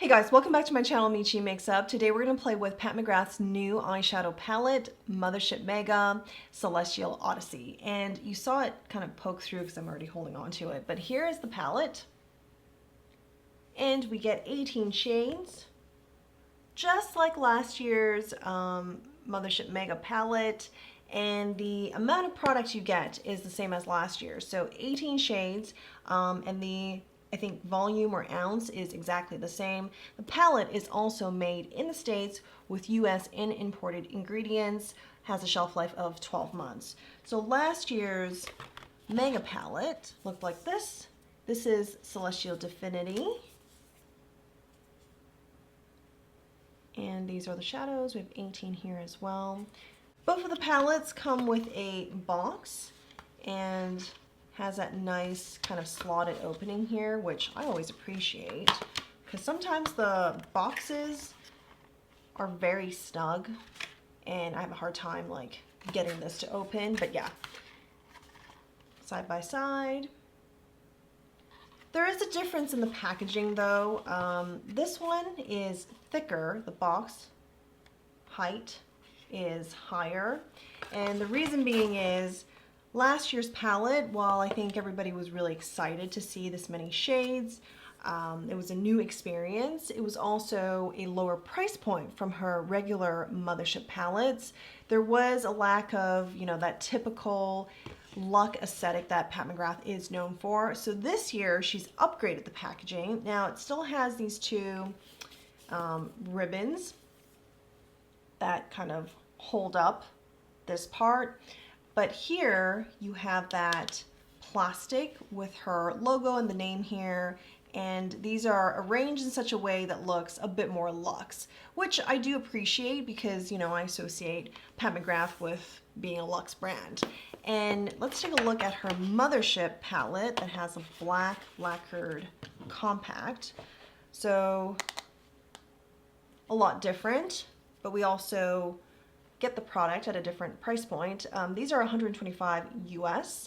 Hey guys, welcome back to my channel, MTHSHP Makes Up. Today we're going to play with Pat McGrath's new eyeshadow palette, MTHSHP MEGA Celestial Odyssey. And you saw it kind of poke through because I'm already holding on to it. But here is the palette. And we get 18 shades. Just like last year's MTHSHP MEGA palette. And the amount of product you get is the same as last year. So 18 shades and the I think volume or ounce is exactly the same. The palette is also made in the States with US and imported ingredients, has a shelf life of 12 months. So last year's Mega palette looked like this. This is Celestial Divinity. And these are the shadows. We have 18 here as well. Both of the palettes come with a box and has that nice kind of slotted opening here, which I always appreciate because sometimes the boxes are very snug and I have a hard time like getting this to open. But yeah, side by side. There is a difference in the packaging though. This one is thicker, the box height is higher, and the reason being is last year's palette, while I think everybody was really excited to see this many shades, it was a new experience. It was also a lower price point from her regular MTHSHP palettes. There was a lack of, you know, that typical luck aesthetic that Pat McGrath is known for. So this year she's upgraded the packaging. Now it still has these two ribbons that kind of hold up this part. But here you have that plastic with her logo and the name here, and these are arranged in such a way that looks a bit more luxe, which I do appreciate because, you know, I associate Pat McGrath with being a luxe brand. And let's take a look at her MTHSHP palette that has a black lacquered compact. So a lot different, but we also get the product at a different price point. These are 125 US,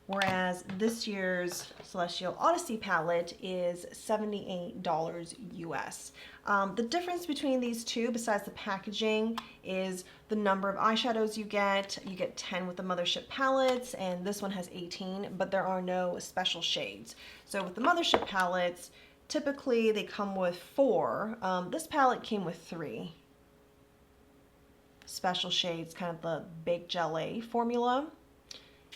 whereas this year's Celestial Odyssey palette is $78 US. The difference between these two, besides the packaging, is the number of eyeshadows you get. You get 10 with the MTHSHP palettes, and this one has 18, but there are no special shades. So with the MTHSHP palettes, typically they come with 4. This palette came with 3 special shades, kind of the baked gelée formula.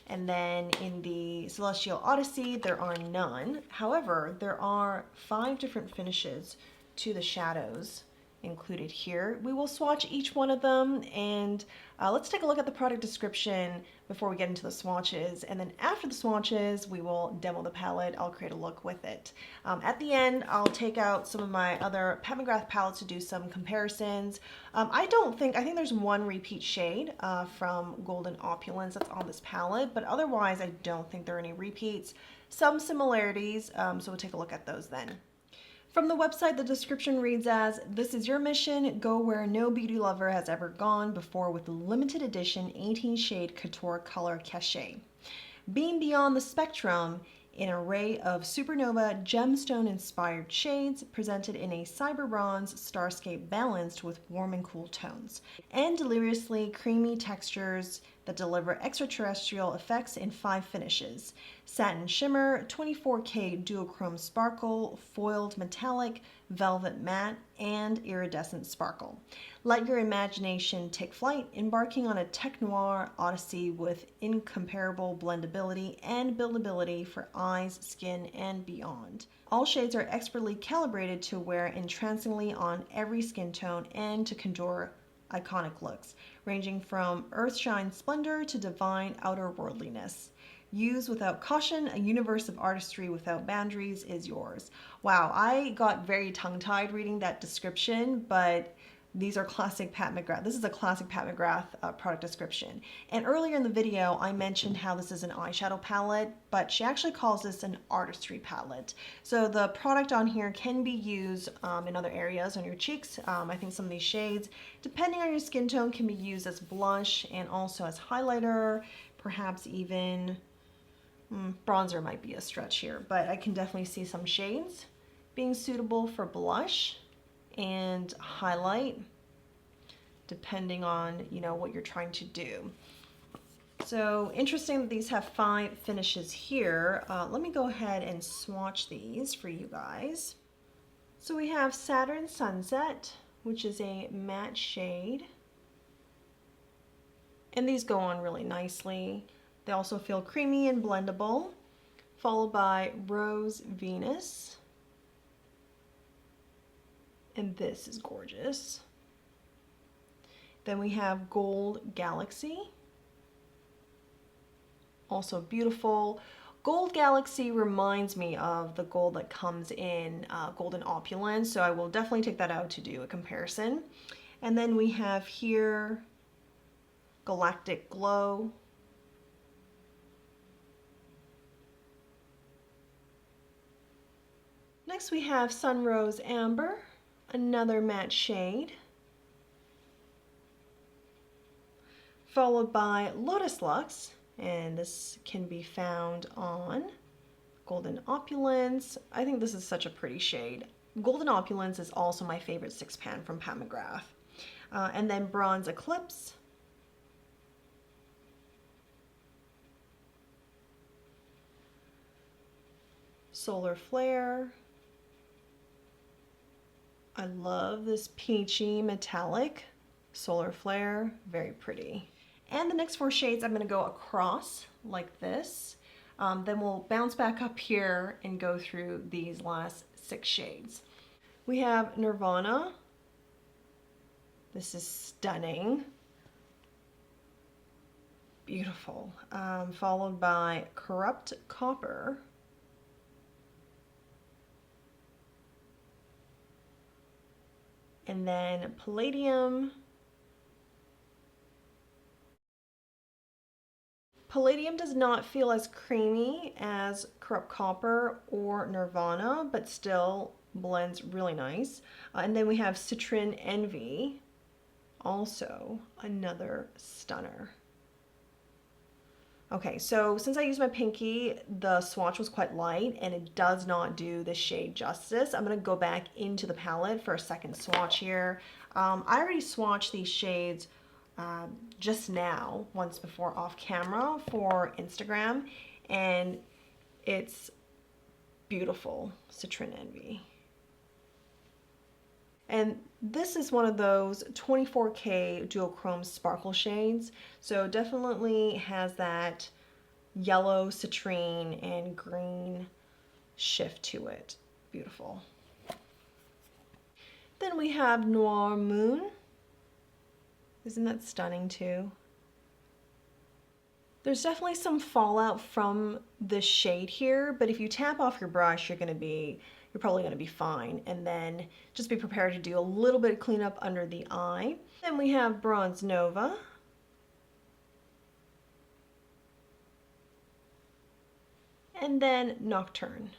And then in the Celestial Odyssey, there are none. However, there are 5 different finishes to the shadows included here. We will swatch each one of them, and let's take a look at the product description before we get into the swatches, and then after the swatches we will demo the palette. I'll create a look with it. At the end I'll take out some of my other Pat McGrath palettes to do some comparisons. I think there's one repeat shade from Golden Opulence that's on this palette, but otherwise I don't think there are any repeats. Some similarities, so we'll take a look at those then. From the website, the description reads as, "This is your mission. Go where no beauty lover has ever gone before with the limited edition 18 shade Couture Color Cachet. Beam beyond the spectrum in an array of supernova gemstone inspired shades presented in a cyber bronze starscape balanced with warm and cool tones, and deliriously creamy textures that deliver extraterrestrial effects in 5 finishes: satin shimmer, 24K duochrome sparkle, foiled metallic, velvet matte, and iridescent sparkle. Let your imagination take flight, embarking on a tech noir odyssey with incomparable blendability and buildability for eyes, skin, and beyond. All shades are expertly calibrated to wear entrancingly on every skin tone and to conjure iconic looks, ranging from earthshine splendor to divine outer-worldliness. Use without caution, a universe of artistry without boundaries is yours." Wow, I got very tongue-tied reading that description, but these are classic Pat McGrath. This is a classic Pat McGrath product description. And earlier in the video, I mentioned how this is an eyeshadow palette, but she actually calls this an artistry palette. So the product on here can be used in other areas on your cheeks. I think some of these shades, depending on your skin tone, can be used as blush and also as highlighter, perhaps even bronzer might be a stretch here, but I can definitely see some shades being suitable for blush and highlight, depending on, you know, what you're trying to do. So interesting that these have 5 finishes here. Let me go ahead and swatch these for you guys. So we have Saturn Sunset, which is a matte shade. And these go on really nicely. They also feel creamy and blendable. Followed by Rose Venus. And this is gorgeous. Then we have Gold Galaxy. Also beautiful. Gold Galaxy reminds me of the gold that comes in Golden Opulence, so I will definitely take that out to do a comparison. And then we have here Galactic Glow. Next we have Sunrose Amber, another matte shade. Followed by Lotus Luxe. And this can be found on Golden Opulence. I think this is such a pretty shade. Golden Opulence is also my favorite 6-pan from Pat McGrath. And then Bronze Eclipse. Solar Flare. I love this peachy metallic. Solar Flare, very pretty. And the next 4 shades I'm going to go across like this. Then we'll bounce back up here and go through these last 6 shades. We have Nirvana. This is stunning. Beautiful. Followed by Corrupt Copper. And then Palladium. Palladium does not feel as creamy as Corrupt Copper or Nirvana, but still blends really nice. And then we have Citron Envy, also another stunner. Okay, so since I used my pinky, the swatch was quite light and it does not do the shade justice. I'm gonna go back into the palette for a second swatch here. I already swatched these shades just now, once before off camera for Instagram, and it's beautiful. Citron Envy. And this is one of those 24K duochrome sparkle shades, so definitely has that yellow, citrine, and green shift to it. Beautiful. Then we have Noir Moon. Isn't that stunning too? There's definitely some fallout from this shade here, but if you tap off your brush, you're probably gonna be fine. And then just be prepared to do a little bit of cleanup under the eye. Then we have Bronze Nova. And then Nocturne.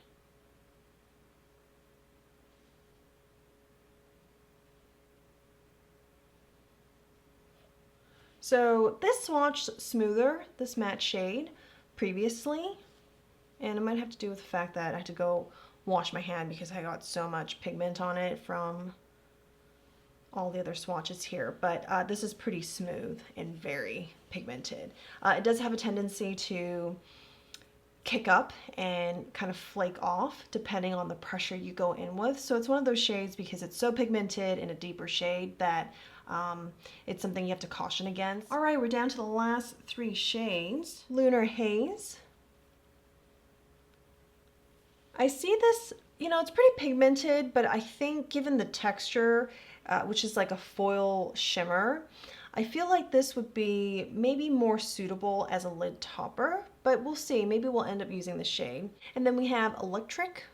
So this swatched smoother, this matte shade, previously, and it might have to do with the fact that I had to go wash my hand because I got so much pigment on it from all the other swatches here, but this is pretty smooth and very pigmented. It does have a tendency to kick up and kind of flake off depending on the pressure you go in with. So it's one of those shades, because it's so pigmented in a deeper shade, that it's something you have to caution against. All right, we're down to the last 3 shades. Lunar Haze. I see this, you know, it's pretty pigmented, but I think given the texture, which is like a foil shimmer, I feel like this would be maybe more suitable as a lid topper, but we'll see. Maybe we'll end up using the shade. And then we have Electric.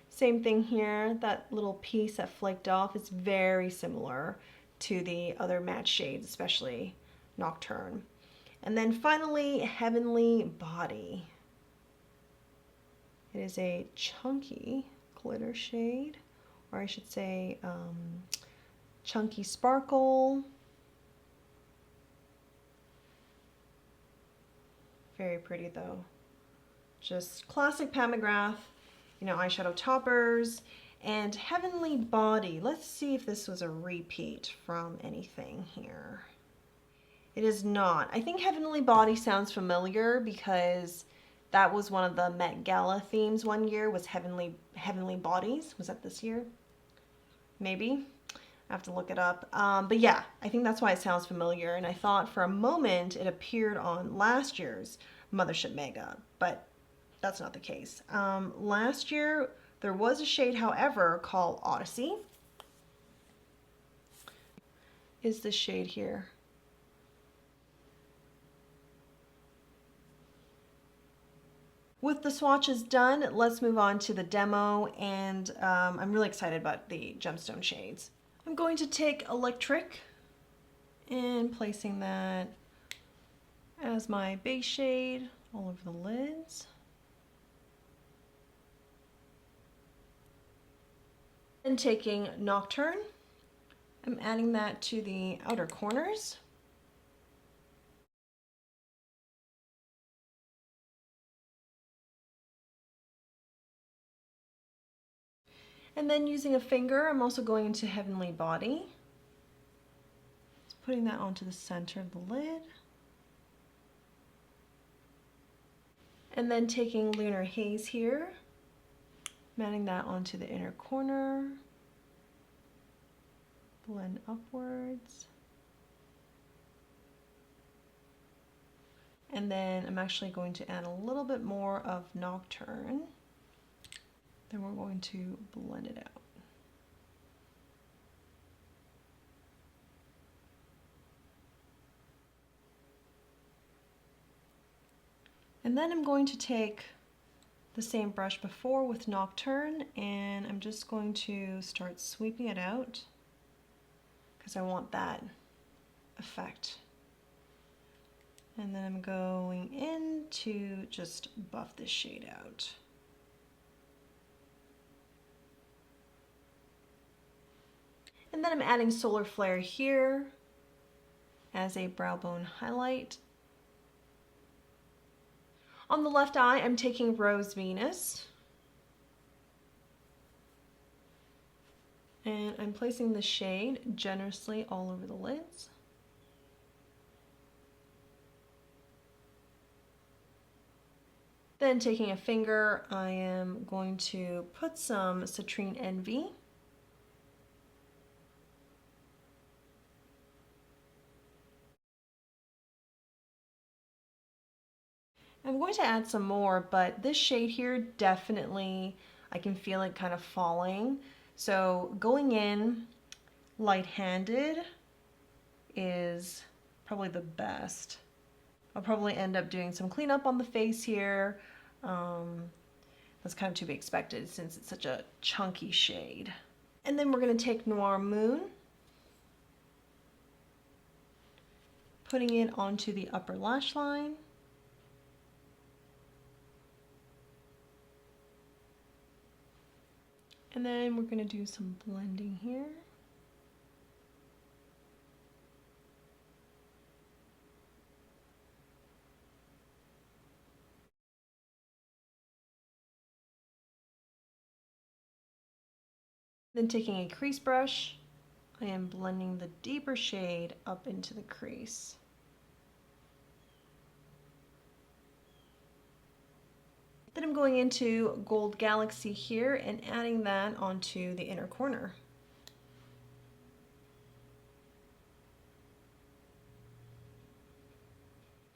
Same thing here, that little piece that flaked off is very similar to the other matte shades, especially Nocturne. And then finally, Heavenly Body. It is a chunky glitter shade, or I should say chunky sparkle. Very pretty though. Just classic Pat McGrath, you know, eyeshadow toppers. And Heavenly Body. Let's see if this was a repeat from anything here. It is not. I think Heavenly Body sounds familiar because that was one of the Met Gala themes one year, was Heavenly Bodies. Was that this year? Maybe. I have to look it up. But yeah, I think that's why it sounds familiar. And I thought for a moment it appeared on last year's Mothership Mega, but that's not the case. Last year, there was a shade, however, called Odyssey. Is this shade here? With the swatches done, let's move on to the demo, and I'm really excited about the gemstone shades. I'm going to take Electric and placing that as my base shade all over the lids. And taking Nocturne, I'm adding that to the outer corners. And then using a finger, I'm also going into Heavenly Body. Just putting that onto the center of the lid. And then taking Lunar Haze here, adding that onto the inner corner. Blend upwards. And then I'm actually going to add a little bit more of Nocturne. Then we're going to blend it out. And then I'm going to take the same brush before with Nocturne, and I'm just going to start sweeping it out because I want that effect. And then I'm going in to just buff this shade out. And then I'm adding Solar Flare here as a brow bone highlight. On the left eye, I'm taking Rose Venus. And I'm placing the shade generously all over the lids. Then taking a finger, I am going to put some Citrine Envy. I'm going to add some more, but this shade here definitely, I can feel it kind of falling. So going in light-handed is probably the best. I'll probably end up doing some cleanup on the face here. That's kind of to be expected since it's such a chunky shade. And then we're going to take Noir Moon, putting it onto the upper lash line. And then we're going to do some blending here. Then taking a crease brush, I am blending the deeper shade up into the crease. Then I'm going into Gold Galaxy here and adding that onto the inner corner.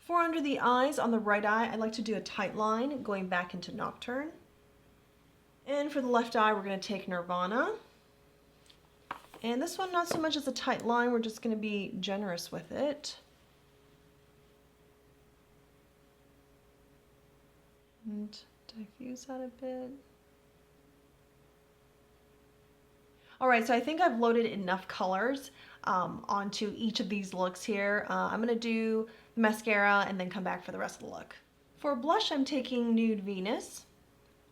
For under the eyes on the right eye, I like to do a tight line going back into Nocturne. And for the left eye, we're going to take Nirvana. And this one, not so much as a tight line, we're just going to be generous with it. And diffuse that a bit. All right, so I think I've loaded enough colors onto each of these looks here. I'm going to do the mascara and then come back for the rest of the look. For blush, I'm taking Nude Venus,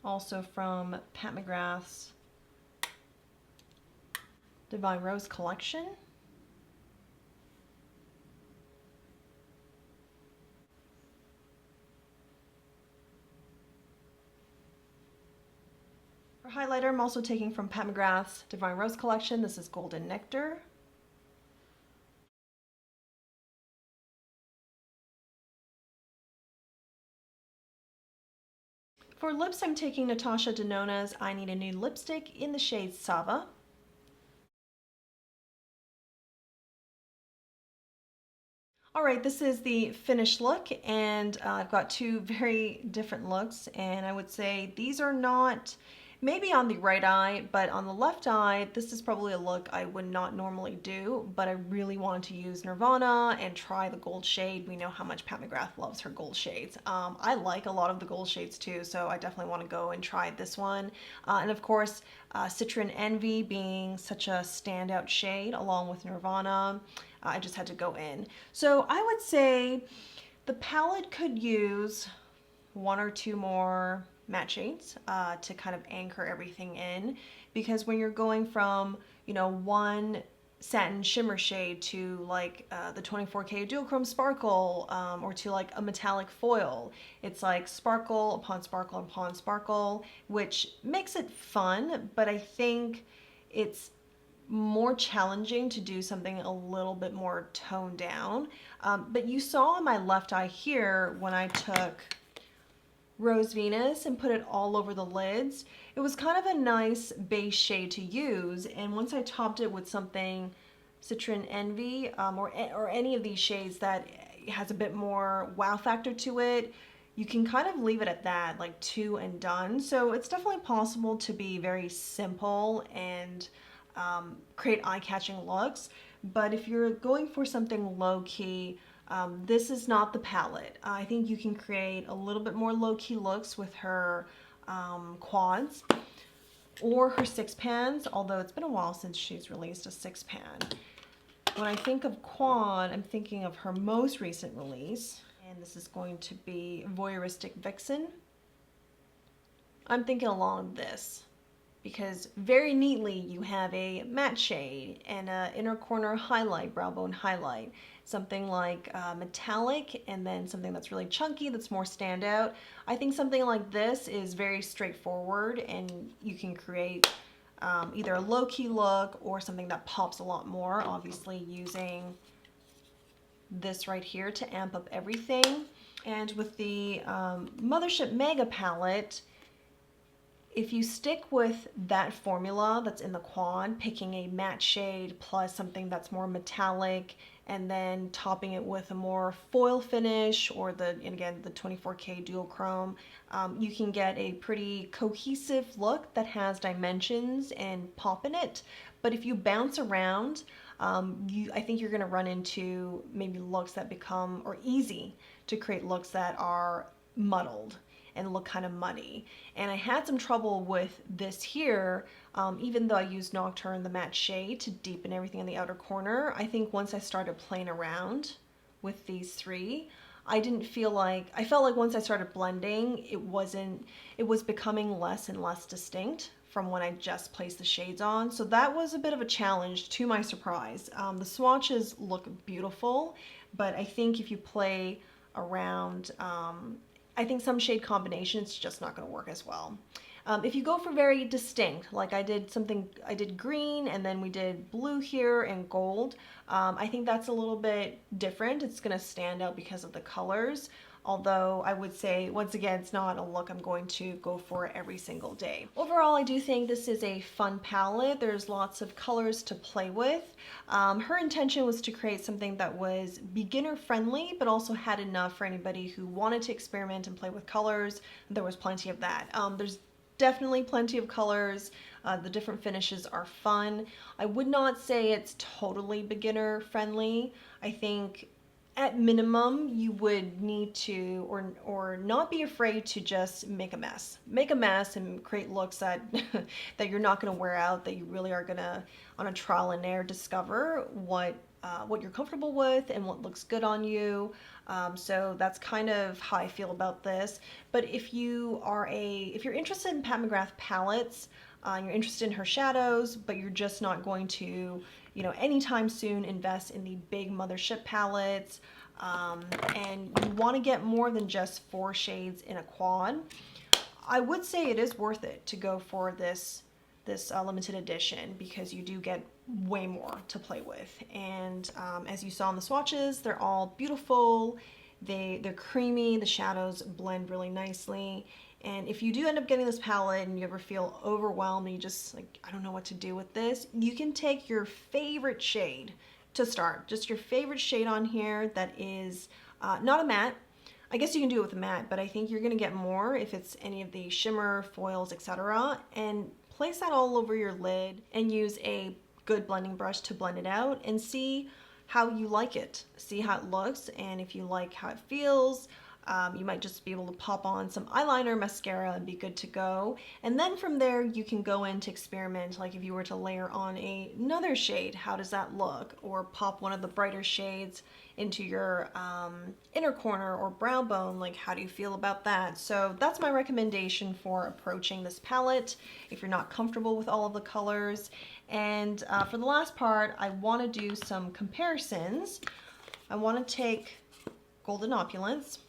also from Pat McGrath's Divine Rose collection. For highlighter, I'm also taking from Pat McGrath's Divine Rose collection. This is Golden Nectar. For lips, I'm taking Natasha Denona's I Need a Nude Lipstick in the shade Sava. Alright, this is the finished look, and I've got two very different looks, and I would say these are not, maybe on the right eye, but on the left eye, this is probably a look I would not normally do, but I really wanted to use Nirvana and try the gold shade. We know how much Pat McGrath loves her gold shades. I like a lot of the gold shades too, so I definitely want to go and try this one. And of course, Citron Envy being such a standout shade along with Nirvana. I just had to go in. So I would say the palette could use one or two more matte shades to kind of anchor everything in, because when you're going from, you know, one satin shimmer shade to like the 24K duochrome sparkle, or to like a metallic foil, it's like sparkle upon sparkle upon sparkle, which makes it fun, but I think it's more challenging to do something a little bit more toned down. But you saw on my left eye here, when I took Rose Venus and put it all over the lids, it was kind of a nice base shade to use, and once I topped it with something Citron Envy, or any of these shades that has a bit more wow factor to it, you can kind of leave it at that, like two and done. So it's definitely possible to be very simple and create eye-catching looks, but if you're going for something low-key, this is not the palette. I think you can create a little bit more low-key looks with her quads or her six pans, although it's been a while since she's released a six pan. When I think of quad, I'm thinking of her most recent release, and this is going to be Voyeuristic Vixen. I'm thinking along this, because very neatly you have a matte shade and an inner corner highlight, brow bone highlight, something like metallic, and then something that's really chunky that's more standout. I think something like this is very straightforward, and you can create either a low-key look or something that pops a lot more, obviously using this right here to amp up everything. And with the MTHSHP Mega palette, if you stick with that formula that's in the quad, picking a matte shade plus something that's more metallic, and then topping it with a more foil finish, or and again, the 24K duochrome, you can get a pretty cohesive look that has dimensions and pop in it. But if you bounce around, I think you're gonna run into maybe looks that become, or easy to create looks that are muddled and look kind of muddy. And I had some trouble with this here, even though I used Nocturne, the matte shade, to deepen everything in the outer corner. I think once I started playing around with these three, I felt like once I started blending, it was becoming less and less distinct from when I just placed the shades on. So that was a bit of a challenge, to my surprise. The swatches look beautiful, but I think if you play around, I think some shade combinations just not going to work as well. If you go for very distinct, like I did green, and then we did blue here and gold, I think that's a little bit different. It's going to stand out because of the colors. Although I would say, once again, it's not a look I'm going to go for every single day. Overall, I do think this is a fun palette. There's lots of colors to play with. Her intention was to create something that was beginner friendly, but also had enough for anybody who wanted to experiment and play with colors. There was plenty of that. There's definitely plenty of colors. The different finishes are fun. I would not say it's totally beginner friendly. I think at minimum, you would need to, or not be afraid to just make a mess. Make a mess and create looks that that you're not going to wear out, that you really are going to, on a trial and error, discover what you're comfortable with and what looks good on you. So that's kind of how I feel about this. But if you're interested in Pat McGrath palettes, you're interested in her shadows, but you're just not going to, anytime soon invest in the big MTHSHP palettes, and you want to get more than just 4 shades in a quad, I would say it is worth it to go for this limited edition, because you do get way more to play with. And as you saw in the swatches, they're all beautiful. They're creamy. The shadows blend really nicely. And if you do end up getting this palette and you ever feel overwhelmed and you just like, I don't know what to do with this, you can take your favorite shade to start. Just your favorite shade on here that is not a matte. I guess you can do it with a matte, but I think you're gonna get more if it's any of the shimmer, foils, etc. And place that all over your lid and use a good blending brush to blend it out and see how you like it. See how it looks, and if you like how it feels, you might just be able to pop on some eyeliner, mascara, and be good to go. And then from there, you can go in to experiment. Like if you were to layer on another shade, how does that look? Or pop one of the brighter shades into your inner corner or brow bone. Like, how do you feel about that? So that's my recommendation for approaching this palette if you're not comfortable with all of the colors. And for the last part, I want to do some comparisons. I want to take Golden Opulence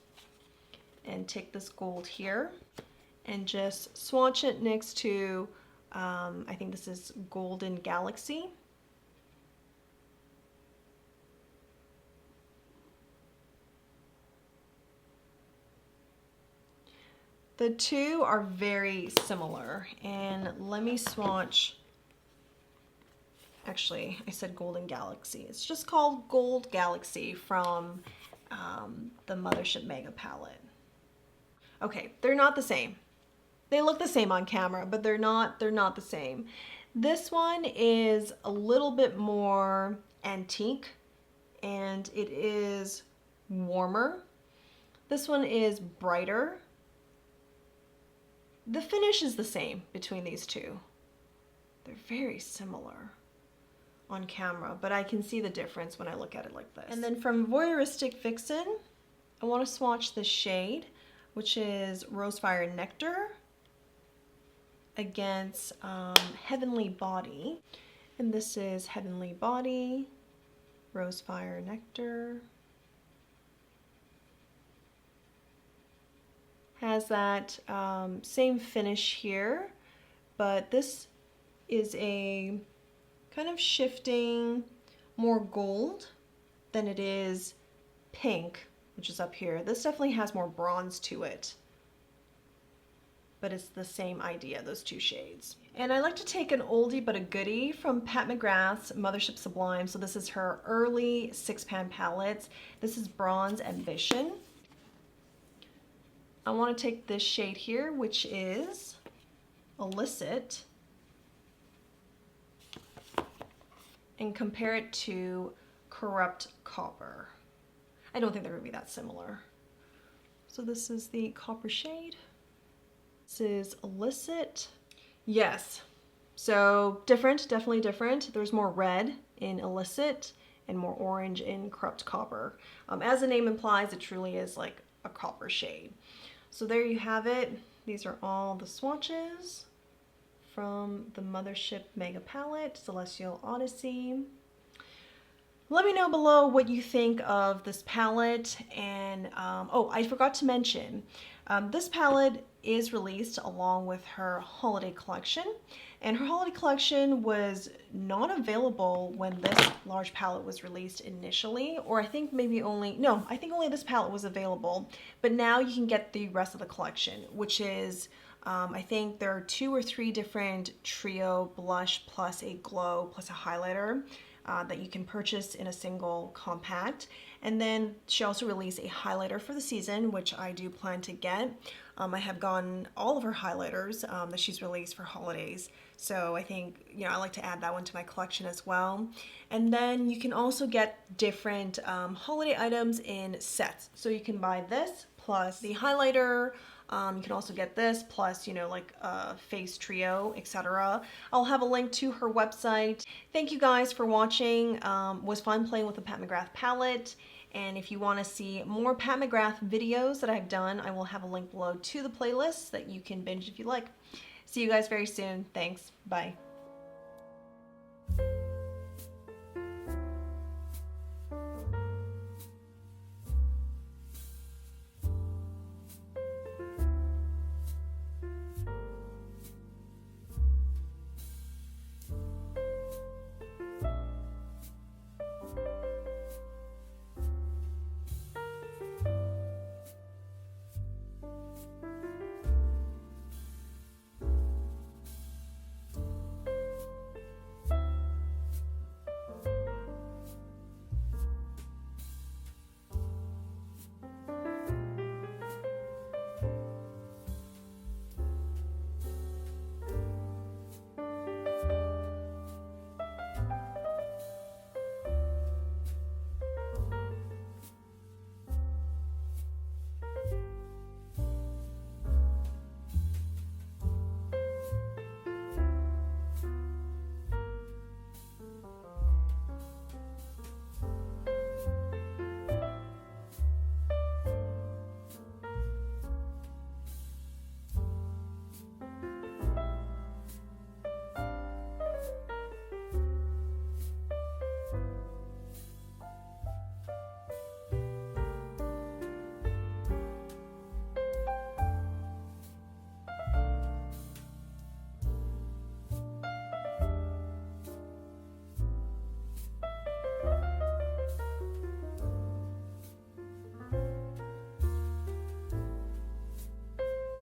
and take this gold here and just swatch it next to, I think this is Golden Galaxy. The two are very similar, and let me swatch, actually I said Golden Galaxy. It's just called Gold Galaxy from the Mothership Mega palette. Okay, they're not the same. They look the same on camera, but they're not the same. This one is a little bit more antique and it is warmer. This one is brighter. The finish is the same between these two. They're very similar on camera, but I can see the difference when I look at it like this. And then from Voyeuristic Vixen, I want to swatch the shade, which is Rosefire Nectar, against Heavenly Body. And this is Heavenly Body, Rosefire Nectar. Has that same finish here, but this is a kind of shifting more gold than it is pink, which is up here. This definitely has more bronze to it, but it's the same idea, those two shades. And I like to take an oldie but a goodie from Pat McGrath's Mothership Sublime. So this is her early 6-pan palettes. This is Bronze Ambition. I want to take this shade here, which is Illicit, and compare it to Corrupt Copper. I don't think they're going to be that similar. So this is the copper shade. This is Illicit. Yes, so different, definitely different. There's more red in Illicit and more orange in Corrupt Copper. As the name implies, it truly is like a copper shade. So there you have it. These are all the swatches from the Mothership Mega Palette, Celestial Odyssey. Let me know below what you think of this palette. And oh, I forgot to mention, this palette is released along with her holiday collection, and her holiday collection was not available when this large palette was released initially, or I think maybe only, no, I think only this palette was available, but now you can get the rest of the collection, which is I think there are 2 or 3 different trio blush plus a glow plus a highlighter that you can purchase in a single compact. And then she also released a highlighter for the season, which I do plan to get. I have gotten all of her highlighters that she's released for holidays. So I think, you know, I like to add that one to my collection as well. And then you can also get different holiday items in sets. So you can buy this plus the highlighter. You can also get this plus, you know, like a face trio, etc. I'll have a link to her website. Thank you guys for watching. Was fun playing with the Pat McGrath palette. And if you want to see more Pat McGrath videos that I've done, I will have a link below to the playlist that you can binge if you like. See you guys very soon. Thanks. Bye.